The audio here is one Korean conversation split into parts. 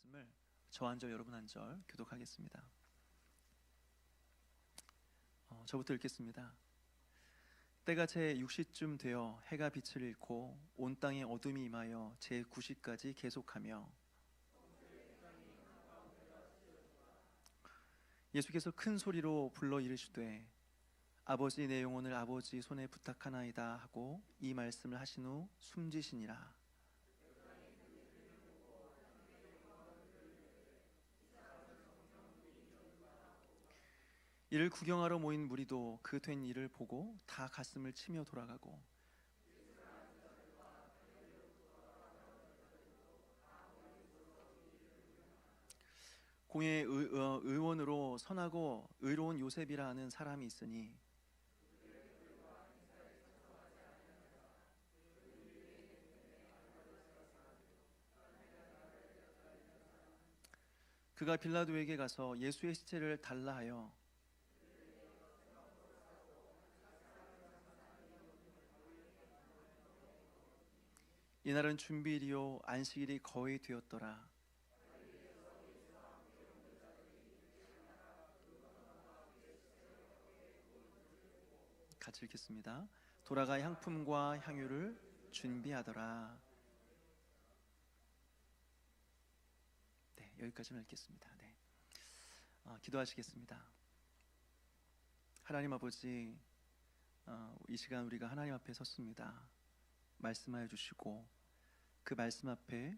말씀을 저 한 절 여러분 한 절 교독하겠습니다. 저부터 읽겠습니다. 때가 제 6시쯤 되어 해가 빛을 잃고 온 땅에 어둠이 임하여 제 9시까지 계속하며 예수께서 큰 소리로 불러 이르시되 아버지 내 영혼을 아버지 손에 부탁하나이다 하고 이 말씀을 하신 후 숨지시니라. 이를 구경하러 모인 무리도 그 된 일을 보고 다 가슴을 치며 돌아가고 공회의 의원으로 선하고 의로운 요셉이라 하는 사람이 있으니 그가 빌라도에게 가서 예수의 시체를 달라 하여 이날은 준비일이요 안식일이 거의 되었더라. 같이 읽겠습니다. 돌아가 향품과 향유를 준비하더라. 네, 여기까지만 읽겠습니다. 네, 기도하시겠습니다. 하나님 아버지, 이 시간 우리가 하나님 앞에 섰습니다. 말씀하여 주시고 그 말씀 앞에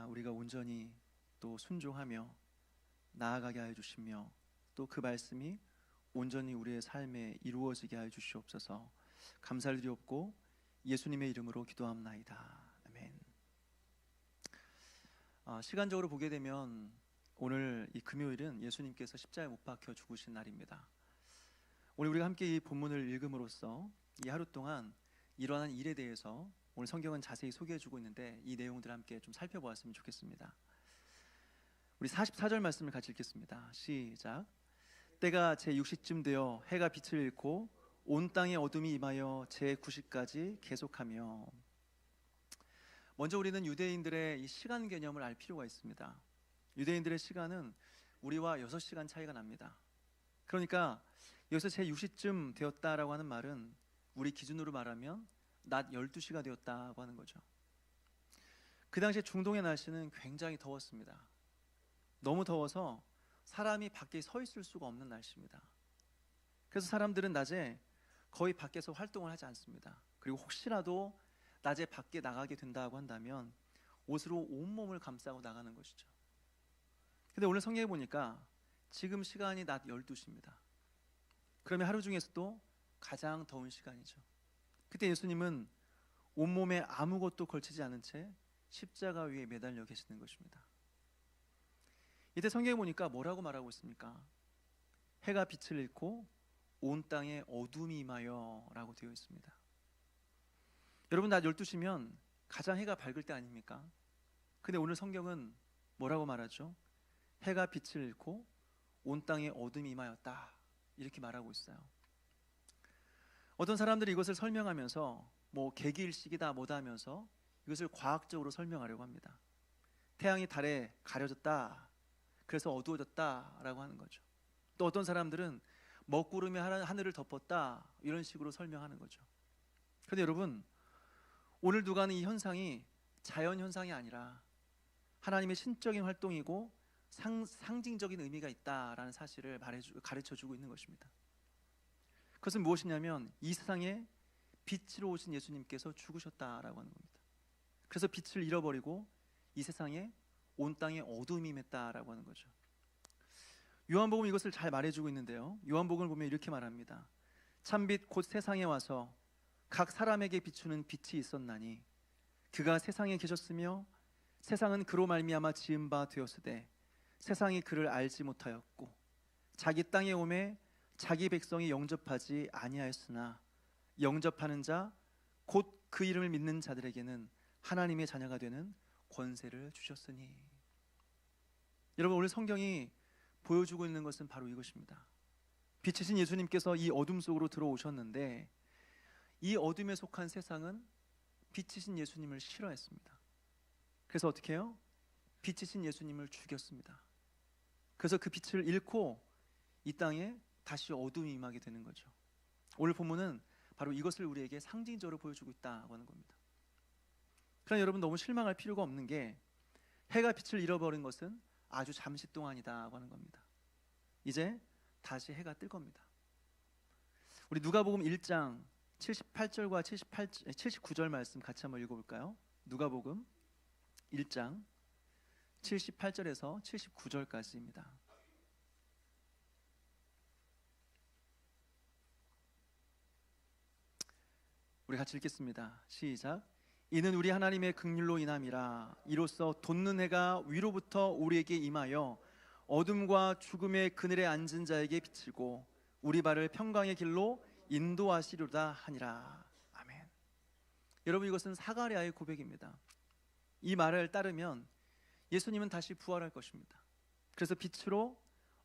우리가 온전히 또 순종하며 나아가게 하여 주시며 또 그 말씀이 온전히 우리의 삶에 이루어지게 하여 주시옵소서. 감사를 드리옵고 예수님의 이름으로 기도합나이다. 아멘. 시간적으로 보게 되면 오늘 이 금요일은 예수님께서 십자가에 못 박혀 죽으신 날입니다. 오늘 우리가 함께 이 본문을 읽음으로써 이 하루 동안 일어난 일에 대해서 오늘 성경은 자세히 소개해주고 있는데 이 내용들을 함께 좀 살펴보았으면 좋겠습니다. 우리 44절 말씀을 같이 읽겠습니다. 시작. 때가 제 6시쯤 되어 해가 빛을 잃고 온 땅에 어둠이 임하여 제 9시까지 계속하며. 먼저 우리는 유대인들의 이 시간 개념을 알 필요가 있습니다. 유대인들의 시간은 우리와 6시간 차이가 납니다. 그러니까 여기서 제 6시쯤 되었다라고 하는 말은 우리 기준으로 말하면 낮 12시가 되었다고 하는 거죠. 그 당시에 중동의 날씨는 굉장히 더웠습니다. 너무 더워서 사람이 밖에 서 있을 수가 없는 날씨입니다. 그래서 사람들은 낮에 거의 밖에서 활동을 하지 않습니다. 그리고 혹시라도 낮에 밖에 나가게 된다고 한다면 옷으로 온몸을 감싸고 나가는 것이죠. 근데 오늘 성경에 보니까 지금 시간이 낮 12시입니다. 그러면 하루 중에서도 가장 더운 시간이죠. 그때 예수님은 온몸에 아무것도 걸치지 않은 채 십자가 위에 매달려 계시는 것입니다. 이때 성경에 보니까 뭐라고 말하고 있습니까? 해가 빛을 잃고 온 땅에 어둠이 임하여 라고 되어 있습니다. 여러분, 낮 12시면 가장 해가 밝을 때 아닙니까? 근데 오늘 성경은 뭐라고 말하죠? 해가 빛을 잃고 온 땅에 어둠이 임하였다, 이렇게 말하고 있어요. 어떤 사람들이 이것을 설명하면서 뭐 개기일식이다 뭐다 하면서 이것을 과학적으로 설명하려고 합니다. 태양이 달에 가려졌다, 그래서 어두워졌다라고 하는 거죠. 또 어떤 사람들은 먹구름이 하늘을 덮었다, 이런 식으로 설명하는 거죠. 그런데 여러분, 오늘 누가 하는 이 현상이 자연 현상이 아니라 하나님의 신적인 활동이고 상징적인 의미가 있다라는 사실을 가르쳐주고 있는 것입니다. 그것은 무엇이냐면 이 세상에 빛으로 오신 예수님께서 죽으셨다라고 하는 겁니다. 그래서 빛을 잃어버리고 이 세상에 온 땅에 어둠이 임했다라고 하는 거죠. 요한복음은 이것을 잘 말해주고 있는데요, 요한복음을 보면 이렇게 말합니다. 참빛 곧 세상에 와서 각 사람에게 비추는 빛이 있었나니 그가 세상에 계셨으며 세상은 그로 말미암아 지은 바 되었으되 세상이 그를 알지 못하였고 자기 땅에 오매 자기 백성이 영접하지 아니하였으나 영접하는 자 곧 그 이름을 믿는 자들에게는 하나님의 자녀가 되는 권세를 주셨으니. 여러분, 오늘 성경이 보여주고 있는 것은 바로 이것입니다. 빛이신 예수님께서 이 어둠 속으로 들어오셨는데 이 어둠에 속한 세상은 빛이신 예수님을 싫어했습니다. 그래서 어떻게 해요? 빛이신 예수님을 죽였습니다. 그래서 그 빛을 잃고 이 땅에 다시 어둠이 임하게 되는 거죠. 오늘 본문은 바로 이것을 우리에게 상징적으로 보여주고 있다고 하는 겁니다. 그러나 여러분, 너무 실망할 필요가 없는 게 해가 빛을 잃어버린 것은 아주 잠시 동안이다고 하는 겁니다. 이제 다시 해가 뜰 겁니다. 우리 누가복음 1장 78절과 79절 말씀 같이 한번 읽어볼까요? 누가복음 1장 78절에서 79절까지입니다. 우리 같이 읽겠습니다. 시작. 이는 우리 하나님의 긍휼로 인함이라. 이로써 돋는 해가 위로부터 우리에게 임하여 어둠과 죽음의 그늘에 앉은 자에게 비치고 우리 발을 평강의 길로 인도하시리로다 하니라. 아멘. 여러분, 이것은 사가랴의 고백입니다. 이 말을 따르면 예수님은 다시 부활할 것입니다. 그래서 빛으로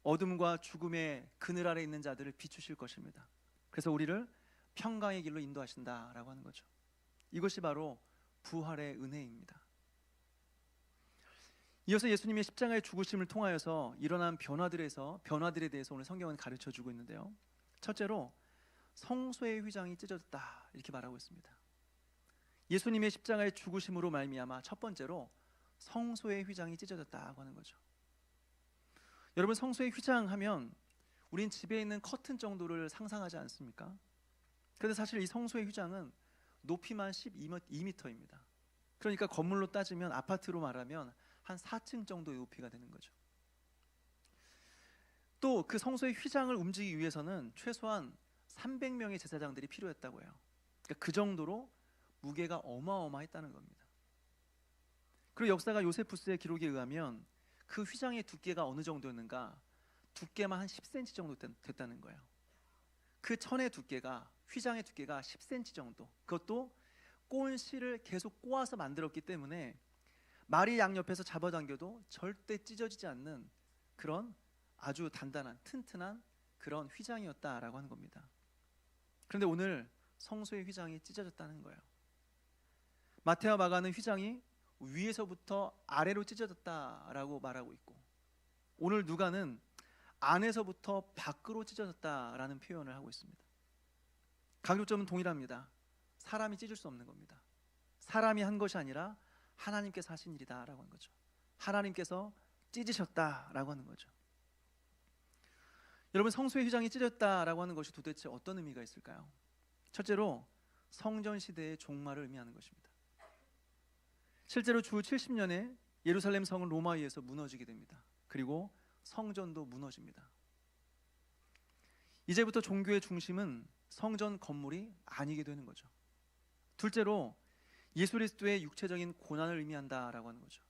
어둠과 죽음의 그늘 아래 있는 자들을 비추실 것입니다. 그래서 우리를 평강의 길로 인도하신다라고 하는 거죠. 이것이 바로 부활의 은혜입니다. 이어서 예수님의 십자가의 죽으심을 통하여서 일어난 변화들에 대해서 오늘 성경은 가르쳐주고 있는데요. 첫째로 성소의 휘장이 찢어졌다 이렇게 말하고 있습니다. 예수님의 십자가의 죽으심으로 말미암아 첫 번째로 성소의 휘장이 찢어졌다고 하는 거죠. 여러분, 성소의 휘장 하면 우린 집에 있는 커튼 정도를 상상하지 않습니까? 그런데 사실 이 성소의 휘장은 높이만 12m입니다. 그러니까 건물로 따지면, 아파트로 말하면 한 4층 정도의 높이가 되는 거죠. 또 그 성소의 휘장을 움직이기 위해서는 최소한 300명의 제사장들이 필요했다고 해요. 그러니까 그 정도로 무게가 어마어마했다는 겁니다. 그리고 역사가 요세푸스의 기록에 의하면 그 휘장의 두께가 어느 정도였는가? 두께만 한 10cm 정도 됐다는 거예요. 그 천의 두께가, 휘장의 두께가 10cm 정도, 그것도 꼬은 실을 계속 꼬아서 만들었기 때문에 말이 양옆에서 잡아당겨도 절대 찢어지지 않는 그런 아주 단단한, 튼튼한 그런 휘장이었다라고 하는 겁니다. 그런데 오늘 성소의 휘장이 찢어졌다는 거예요. 마태와 마가는 휘장이 위에서부터 아래로 찢어졌다라고 말하고 있고, 오늘 누가는 안에서부터 밖으로 찢어졌다라는 표현을 하고 있습니다. 강조점은 동일합니다. 사람이 찢을 수 없는 겁니다. 사람이 한 것이 아니라 하나님께서 하신 일이다라고 하는 거죠. 하나님께서 찢으셨다라고 하는 거죠. 여러분, 성소의 휘장이 찢어졌다라고 하는 것이 도대체 어떤 의미가 있을까요? 첫째로 성전 시대의 종말을 의미하는 것입니다. 실제로 주 70년에 예루살렘 성은 로마에 의해서 무너지게 됩니다. 그리고 성전도 무너집니다. 이제부터 종교의 중심은 성전 건물이 아니게 되는 거죠. 둘째로 예수 그리스도의 육체적인 고난을 의미한다라고 하는 거죠.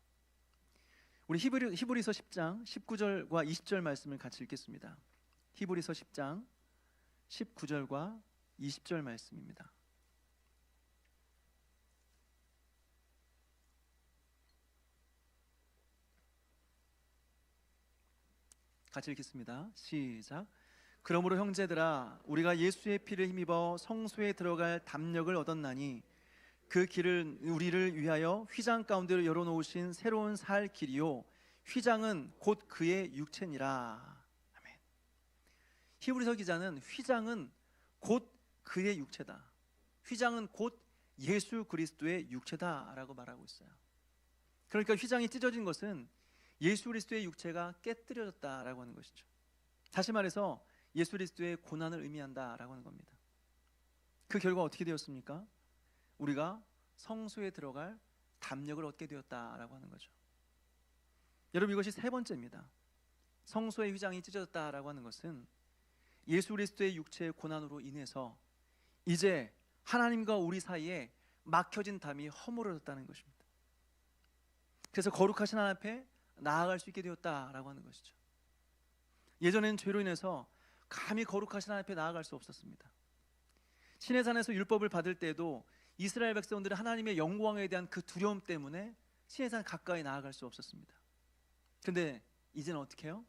우리 히브리서 10장 19절과 20절 말씀을 같이 읽겠습니다. 히브리서 10장 19절과 20절 말씀입니다. 같이 읽겠습니다. 시작. 그러므로 형제들아, 우리가 예수의 피를 힘입어 성소에 들어갈 담력을 얻었나니 그 길은 우리를 위하여 휘장 가운데로 열어놓으신 새로운 살 길이요 휘장은 곧 그의 육체니라. 아멘. 히브리서 기자는 휘장은 곧 그의 육체다, 휘장은 곧 예수 그리스도의 육체다라고 말하고 있어요. 그러니까 휘장이 찢어진 것은 예수 그리스도의 육체가 깨뜨려졌다라고 하는 것이죠. 다시 말해서 예수 그리스도의 고난을 의미한다라고 하는 겁니다. 그 결과 어떻게 되었습니까? 우리가 성소에 들어갈 담력을 얻게 되었다라고 하는 거죠. 여러분, 이것이 세 번째입니다. 성소의 휘장이 찢어졌다라고 하는 것은 예수 그리스도의 육체의 고난으로 인해서 이제 하나님과 우리 사이에 막혀진 담이 허물어졌다는 것입니다. 그래서 거룩하신 하나님 앞에 나아갈 수 있게 되었다라고 하는 것이죠. 예전에는 죄로 인해서 감히 거룩하신 하나님 앞에 나아갈 수 없었습니다. 시내산에서 율법을 받을 때에도 이스라엘 백성들은 하나님의 영광에 대한 그 두려움 때문에 시내산 가까이 나아갈 수 없었습니다. 그런데 이제는 어떻게 해요?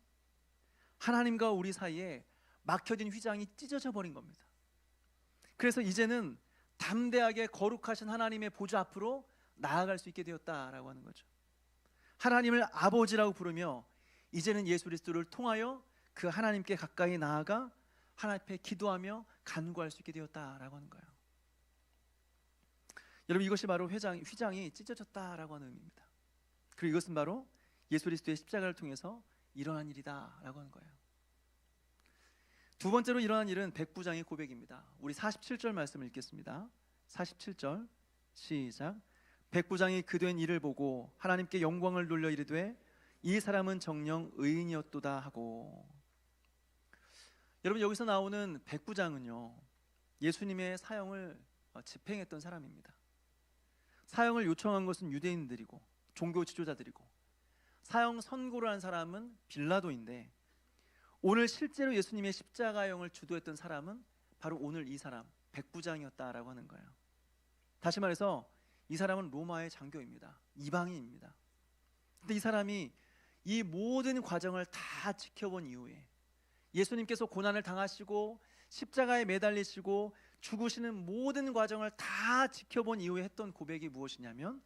하나님과 우리 사이에 막혀진 휘장이 찢어져 버린 겁니다. 그래서 이제는 담대하게 거룩하신 하나님의 보좌 앞으로 나아갈 수 있게 되었다라고 하는 거죠. 하나님을 아버지라고 부르며 이제는 예수 그리스도를 통하여 그 하나님께 가까이 나아가 하나님 앞에 기도하며 간구할 수 있게 되었다라고 하는 거예요. 여러분, 이것이 바로 휘장이 찢어졌다라고 하는 의미입니다. 그리고 이것은 바로 예수 그리스도의 십자가를 통해서 일어난 일이다라고 하는 거예요. 두 번째로 일어난 일은 백부장의 고백입니다. 우리 47절 말씀을 읽겠습니다. 47절 시작. 백부장이 그 된 일을 보고 하나님께 영광을 돌려 이르되 이 사람은 정녕 의인이었도다 하고. 여러분, 여기서 나오는 백부장은요, 예수님의 사형을 집행했던 사람입니다. 사형을 요청한 것은 유대인들이고 종교 지도자들이고, 사형 선고를 한 사람은 빌라도인데, 오늘 실제로 예수님의 십자가형을 주도했던 사람은 바로 오늘 이 사람 백부장이었다라고 하는 거예요. 다시 말해서 이 사람은 로마의 장교입니다. 이방인입니다. 근데 이 사람이 이 모든 과정을 다 지켜본 이후에, 예수님께서 고난을 당하시고 십자가에 매달리시고 죽으시는 모든 과정을 다 지켜본 이후에 했던 고백이 무엇이냐면,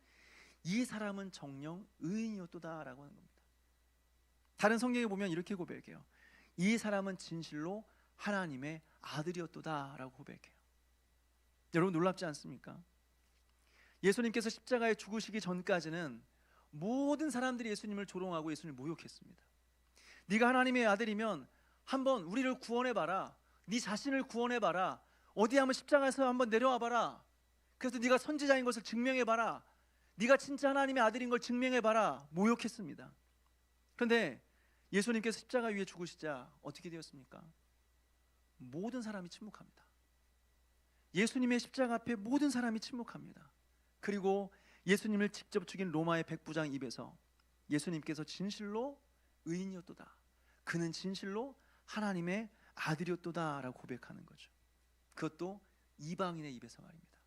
이 사람은 정녕 의인이었도다라고 하는 겁니다. 다른 성경에 보면 이렇게 고백해요. 이 사람은 진실로 하나님의 아들이었도다라고 고백해요. 여러분, 놀랍지 않습니까? 예수님께서 십자가에 죽으시기 전까지는 모든 사람들이 예수님을 조롱하고 예수님을 모욕했습니다. 네가 하나님의 아들이면 한번 우리를 구원해봐라. 네 자신을 구원해봐라. 어디 한번 십자가에서 한번 내려와봐라. 그래서 네가 선지자인 것을 증명해봐라. 네가 진짜 하나님의 아들인 걸 증명해봐라. 모욕했습니다. 그런데 예수님께서 십자가 위에 죽으시자 어떻게 되었습니까? 모든 사람이 침묵합니다. 예수님의 십자가 앞에 모든 사람이 침묵합니다. 그리고 예수님을 직접 죽인 로마의 백부장 입에서 예수님께서 진실로 의인이었도다, 그는 진실로 하나님의 아들이었도다 라고 고백하는 거죠. 그것도 이방인의 입에서 말입니다.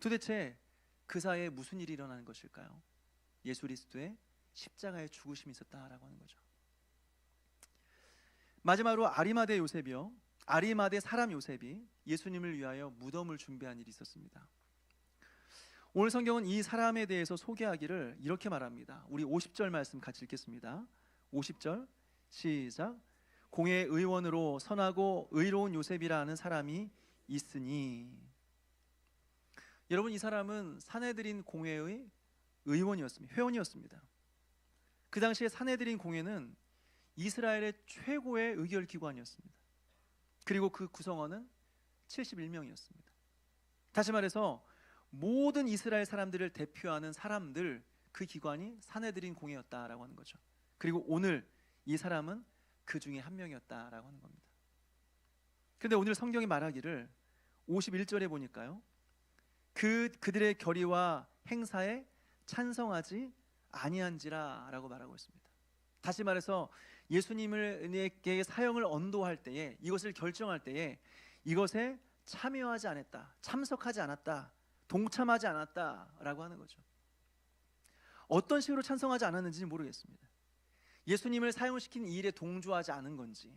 도대체 그 사이에 무슨 일이 일어나는 것일까요? 예수 그리스도의 십자가의 죽으심이 있었다라고 하는 거죠. 마지막으로 아리마대 요셉이요, 아리마대 사람 요셉이 예수님을 위하여 무덤을 준비한 일이 있었습니다. 오늘 성경은 이 사람에 대해서 소개하기를 이렇게 말합니다. 우리 50절 말씀 같이 읽겠습니다. 50절 시작. 공의 의원으로 선하고 의로운 요셉이라 하는 사람이 있으니. 여러분, 이 사람은 사내들인 공회의 의원이었습니다. 회원이었습니다. 그 당시에 사내들인 공회는 이스라엘의 최고의 의결기관이었습니다. 그리고 그 구성원은 71명이었습니다. 다시 말해서 모든 이스라엘 사람들을 대표하는 사람들, 그 기관이 사내들인 공회였다라고 하는 거죠. 그리고 오늘 이 사람은 그 중에 한 명이었다라고 하는 겁니다. 그런데 오늘 성경이 말하기를 51절에 보니까요, 그들의 결의와 행사에 찬성하지 아니한지라 라고 말하고 있습니다. 다시 말해서 예수님에게 사형을 언도할 때에, 이것을 결정할 때에 이것에 참여하지 않았다, 참석하지 않았다, 동참하지 않았다라고 하는 거죠. 어떤 식으로 찬성하지 않았는지는 모르겠습니다. 예수님을 사형시킨 이 일에 동조하지 않은 건지,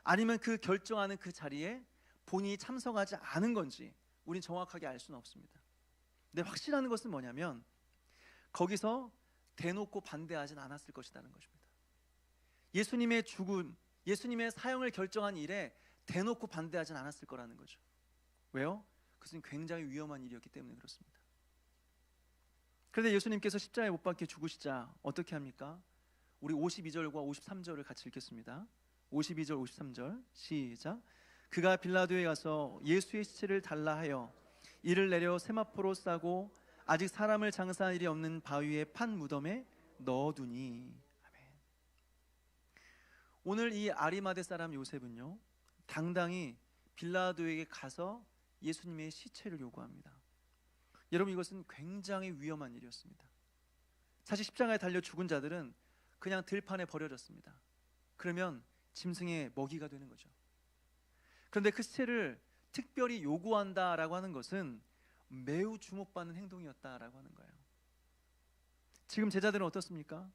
아니면 그 결정하는 그 자리에 본인이 참석하지 않은 건지 우린 정확하게 알 수는 없습니다. 근데 확실한 것은 뭐냐면 거기서 대놓고 반대하진 않았을 것이라는 것입니다. 예수님의 죽음, 예수님의 사형을 결정한 일에 대놓고 반대하진 않았을 거라는 거죠. 왜요? 그것은 굉장히 위험한 일이었기 때문에 그렇습니다. 그런데 예수님께서 십자가에 못 박혀 죽으시자 어떻게 합니까? 우리 52절과 53절을 같이 읽겠습니다. 52절 53절 시작. 그가 빌라도에 가서 예수의 시체를 달라 하여 이를 내려 세마포로 싸고 아직 사람을 장사할 일이 없는 바위에 판 무덤에 넣어두니. 아멘. 오늘 이 아리마대 사람 요셉은요, 당당히 빌라도에게 가서 예수님의 시체를 요구합니다. 여러분, 이것은 굉장히 위험한 일이었습니다. 사실 십자가에 달려 죽은 자들은 그냥 들판에 버려졌습니다. 그러면 짐승의 먹이가 되는 거죠. 그런데 그 시체를 특별히 요구한다라고 하는 것은 매우 주목받는 행동이었다라고 하는 거예요. 지금 제자들은 어떻습니까?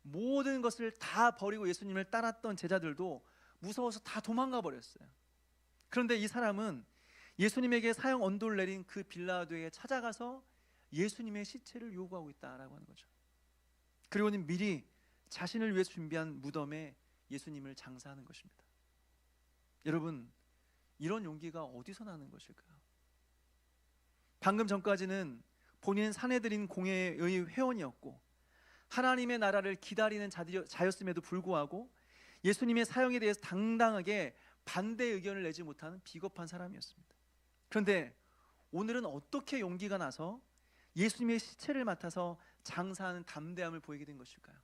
모든 것을 다 버리고 예수님을 따랐던 제자들도 무서워서 다 도망가 버렸어요. 그런데 이 사람은 예수님에게 사형 언도를 내린 그 빌라도에게 찾아가서 예수님의 시체를 요구하고 있다라고 하는 거죠. 그리고는 미리 자신을 위해서 준비한 무덤에 예수님을 장사하는 것입니다. 여러분, 이런 용기가 어디서 나는 것일까요? 방금 전까지는 본인은 사내들인 공회의 회원이었고 하나님의 나라를 기다리는 자였음에도 불구하고 예수님의 사역에 대해서 당당하게 반대 의견을 내지 못하는 비겁한 사람이었습니다. 그런데 오늘은 어떻게 용기가 나서 예수님의 시체를 맡아서 장사하는 담대함을 보이게 된 것일까요?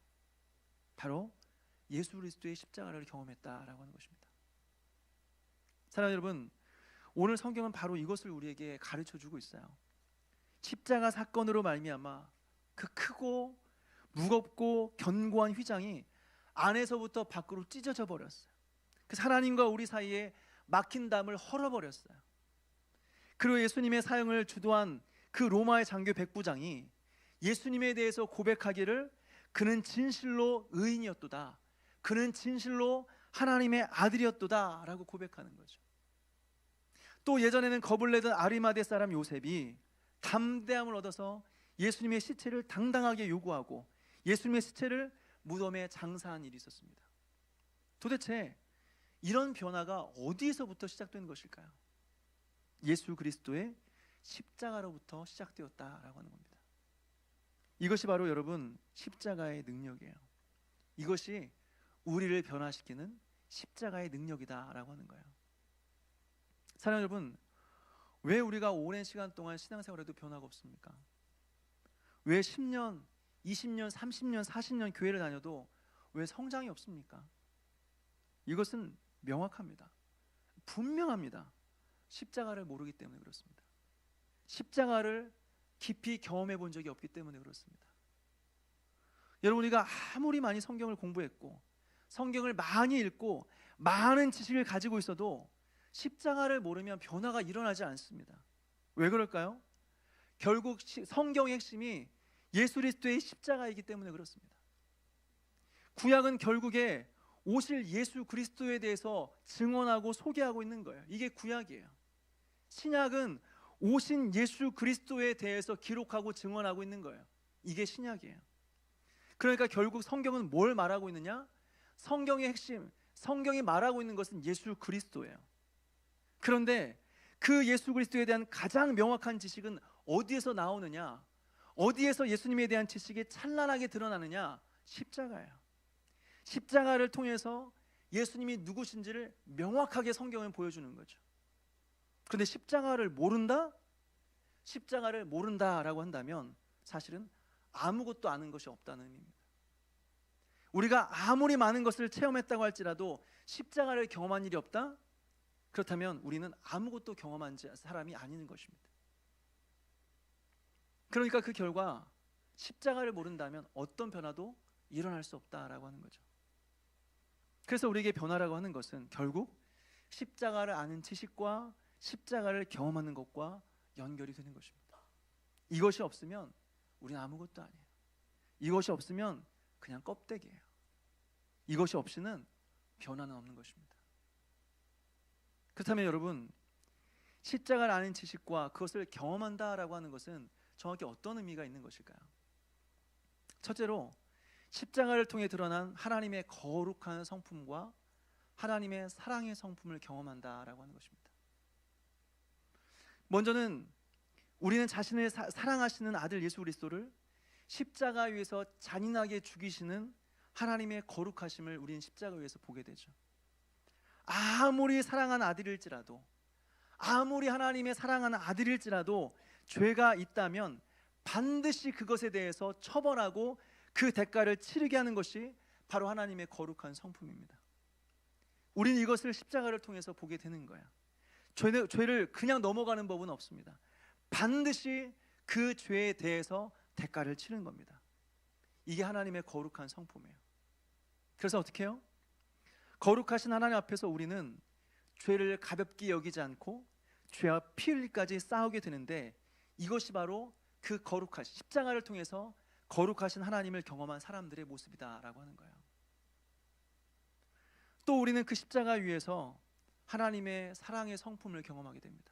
바로 예수 그리스도의 십자가를 경험했다라고 하는 것입니다. 사랑하는 여러분, 오늘 성경은 바로 이것을 우리에게 가르쳐주고 있어요. 십자가 사건으로 말미암아 그 크고 무겁고 견고한 휘장이 안에서부터 밖으로 찢어져 버렸어요. 그 하나님과 우리 사이에 막힌 담을 헐어버렸어요. 그리고 예수님의 사형을 주도한 그 로마의 장교 백부장이 예수님에 대해서 고백하기를 그는 진실로 의인이었도다, 그는 진실로 하나님의 아들이었도다 라고 고백하는 거죠. 또 예전에는 겁을 내던 아리마대 사람 요셉이 담대함을 얻어서 예수님의 시체를 당당하게 요구하고 예수님의 시체를 무덤에 장사한 일이 있었습니다. 도대체 이런 변화가 어디에서부터 시작된 것일까요? 예수 그리스도의 십자가로부터 시작되었다라고 하는 겁니다. 이것이 바로 여러분 십자가의 능력이에요. 이것이 우리를 변화시키는 십자가의 능력이다라고 하는 거예요. 사랑하는 여러분, 왜 우리가 오랜 시간 동안 신앙생활에도 변화가 없습니까? 왜 10년, 20년, 30년, 40년 교회를 다녀도 왜 성장이 없습니까? 이것은 명확합니다. 분명합니다. 십자가를 모르기 때문에 그렇습니다. 십자가를 깊이 경험해 본 적이 없기 때문에 그렇습니다. 여러분, 우리가 아무리 많이 성경을 공부했고 성경을 많이 읽고 많은 지식을 가지고 있어도 십자가를 모르면 변화가 일어나지 않습니다. 왜 그럴까요? 결국 성경의 핵심이 예수 그리스도의 십자가이기 때문에 그렇습니다. 구약은 결국에 오실 예수 그리스도에 대해서 증언하고 소개하고 있는 거예요. 이게 구약이에요. 신약은 오신 예수 그리스도에 대해서 기록하고 증언하고 있는 거예요. 이게 신약이에요. 그러니까 결국 성경은 뭘 말하고 있느냐? 성경의 핵심, 성경이 말하고 있는 것은 예수 그리스도예요. 그런데 그 예수 그리스도에 대한 가장 명확한 지식은 어디에서 나오느냐? 어디에서 예수님에 대한 지식이 찬란하게 드러나느냐? 십자가예요. 십자가를 통해서 예수님이 누구신지를 명확하게 성경은 보여주는 거죠. 그런데 십자가를 모른다? 십자가를 모른다라고 한다면 사실은 아무것도 아는 것이 없다는 의미입니다. 우리가 아무리 많은 것을 체험했다고 할지라도 십자가를 경험한 일이 없다? 그렇다면 우리는 아무것도 경험한 사람이 아닌 것입니다. 그러니까 그 결과 십자가를 모른다면 어떤 변화도 일어날 수 없다라고 하는 거죠. 그래서 우리에게 변화라고 하는 것은 결국 십자가를 아는 지식과 십자가를 경험하는 것과 연결이 되는 것입니다. 이것이 없으면 우리는 아무것도 아니에요. 이것이 없으면 그냥 껍데기예요. 이것이 없이는 변화는 없는 것입니다. 그렇다면 여러분, 십자가를 아는 지식과 그것을 경험한다라고 하는 것은 정확히 어떤 의미가 있는 것일까요? 첫째로 십자가를 통해 드러난 하나님의 거룩한 성품과 하나님의 사랑의 성품을 경험한다라고 하는 것입니다. 먼저는 우리는 자신을 사랑하시는 아들 예수 그리스도를 십자가 위에서 잔인하게 죽이시는 하나님의 거룩하심을 우리는 십자가 위에서 보게 되죠. 아무리 사랑하는 아들일지라도, 아무리 하나님의 사랑하는 아들일지라도 죄가 있다면 반드시 그것에 대해서 처벌하고 그 대가를 치르게 하는 것이 바로 하나님의 거룩한 성품입니다. 우리는 이것을 십자가를 통해서 보게 되는 거야. 죄를 그냥 넘어가는 법은 없습니다. 반드시 그 죄에 대해서 대가를 치르는 겁니다. 이게 하나님의 거룩한 성품이에요. 그래서 어떻게 해요? 거룩하신 하나님 앞에서 우리는 죄를 가볍게 여기지 않고 죄와 피 흘리기까지 싸우게 되는데, 이것이 바로 그 거룩하신 십자가를 통해서 거룩하신 하나님을 경험한 사람들의 모습이다라고 하는 거예요. 또 우리는 그 십자가 위에서 하나님의 사랑의 성품을 경험하게 됩니다.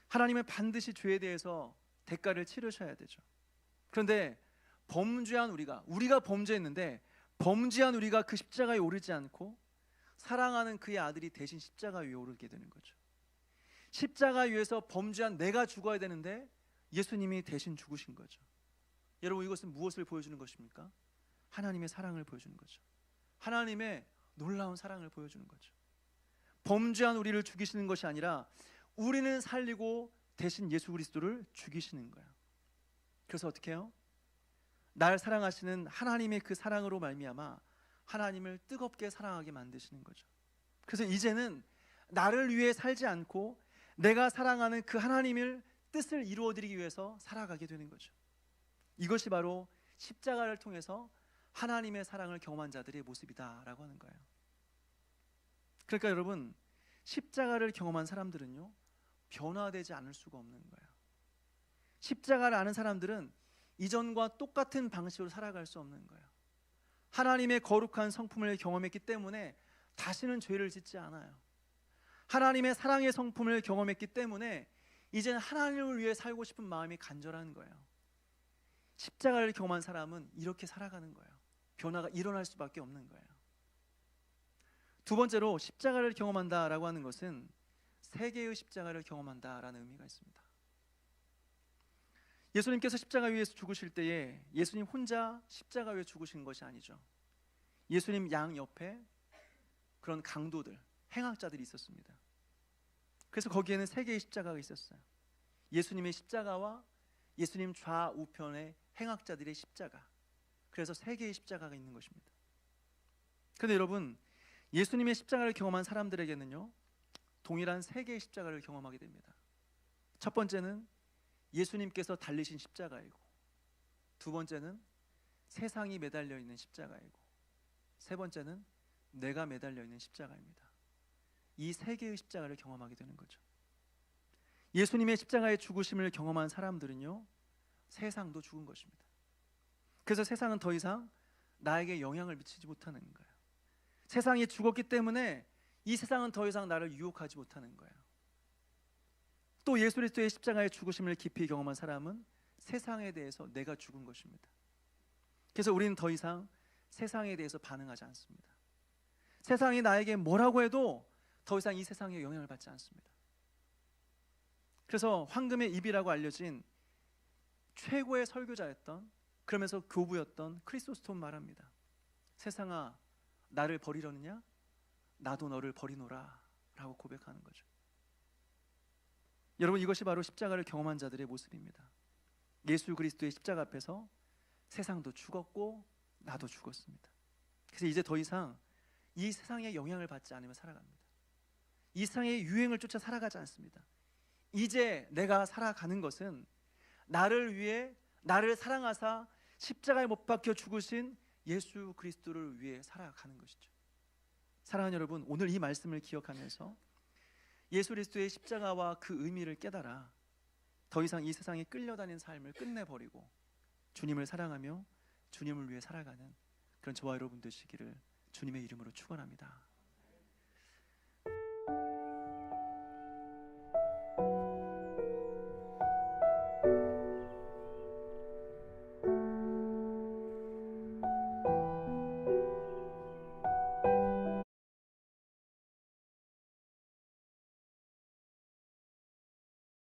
하나님은 반드시 죄에 대해서 대가를 치르셔야 되죠. 그런데 범죄한 우리가 범죄했는데 범죄한 우리가 그 십자가에 오르지 않고 사랑하는 그의 아들이 대신 십자가 위에 오르게 되는 거죠. 십자가 위에서 범죄한 내가 죽어야 되는데 예수님이 대신 죽으신 거죠. 여러분, 이것은 무엇을 보여주는 것입니까? 하나님의 사랑을 보여주는 거죠. 하나님의 놀라운 사랑을 보여주는 거죠. 범죄한 우리를 죽이시는 것이 아니라 우리는 살리고 대신 예수 그리스도를 죽이시는 거예요. 그래서 어떻게 해요? 날 사랑하시는 하나님의 그 사랑으로 말미암아 하나님을 뜨겁게 사랑하게 만드시는 거죠. 그래서 이제는 나를 위해 살지 않고 내가 사랑하는 그 하나님의 뜻을 이루어드리기 위해서 살아가게 되는 거죠. 이것이 바로 십자가를 통해서 하나님의 사랑을 경험한 자들의 모습이다라고 하는 거예요. 그러니까 여러분, 십자가를 경험한 사람들은요, 변화되지 않을 수가 없는 거예요. 십자가를 아는 사람들은 이전과 똑같은 방식으로 살아갈 수 없는 거예요. 하나님의 거룩한 성품을 경험했기 때문에 다시는 죄를 짓지 않아요. 하나님의 사랑의 성품을 경험했기 때문에 이제는 하나님을 위해 살고 싶은 마음이 간절한 거예요. 십자가를 경험한 사람은 이렇게 살아가는 거예요. 변화가 일어날 수밖에 없는 거예요. 두 번째로 십자가를 경험한다라고 하는 것은 세 개의 십자가를 경험한다라는 의미가 있습니다. 예수님께서 십자가 위에서 죽으실 때에 예수님 혼자 십자가 위에 죽으신 것이 아니죠. 예수님 양 옆에 그런 강도들, 행악자들이 있었습니다. 그래서 거기에는 세 개의 십자가가 있었어요. 예수님의 십자가와 예수님 좌우편의 행악자들의 십자가. 그래서 세 개의 십자가가 있는 것입니다. 그런데 여러분, 예수님의 십자가를 경험한 사람들에게는요, 동일한 세 개의 십자가를 경험하게 됩니다. 첫 번째는 예수님께서 달리신 십자가이고, 두 번째는 세상이 매달려 있는 십자가이고, 세 번째는 내가 매달려 있는 십자가입니다. 이 세 개의 십자가를 경험하게 되는 거죠. 예수님의 십자가의 죽으심을 경험한 사람들은요, 세상도 죽은 것입니다. 그래서 세상은 더 이상 나에게 영향을 미치지 못하는 거예요. 세상이 죽었기 때문에 이 세상은 더 이상 나를 유혹하지 못하는 거예요. 또 예수 그리스도의 십자가의 죽으심을 깊이 경험한 사람은 세상에 대해서 내가 죽은 것입니다. 그래서 우리는 더 이상 세상에 대해서 반응하지 않습니다. 세상이 나에게 뭐라고 해도 더 이상 이 세상에 영향을 받지 않습니다. 그래서 황금의 입이라고 알려진 최고의 설교자였던, 그러면서 교부였던 크리소스톰 말합니다. 세상아, 나를 버리려느냐? 나도 너를 버리노라 라고 고백하는 거죠. 여러분, 이것이 바로 십자가를 경험한 자들의 모습입니다. 예수 그리스도의 십자가 앞에서 세상도 죽었고 나도 죽었습니다. 그래서 이제 더 이상 이 세상의 영향을 받지 않으며 살아갑니다. 이 세상의 유행을 쫓아 살아가지 않습니다. 이제 내가 살아가는 것은 나를 위해 나를 사랑하사 십자가에 못 박혀 죽으신 예수 그리스도를 위해 살아가는 것이죠. 사랑하는 여러분, 오늘 이 말씀을 기억하면서 예수 그리스도의 십자가와 그 의미를 깨달아 더 이상 이 세상에 끌려다니는 삶을 끝내버리고 주님을 사랑하며 주님을 위해 살아가는 그런 저와 여러분 되시기를 주님의 이름으로 축원합니다.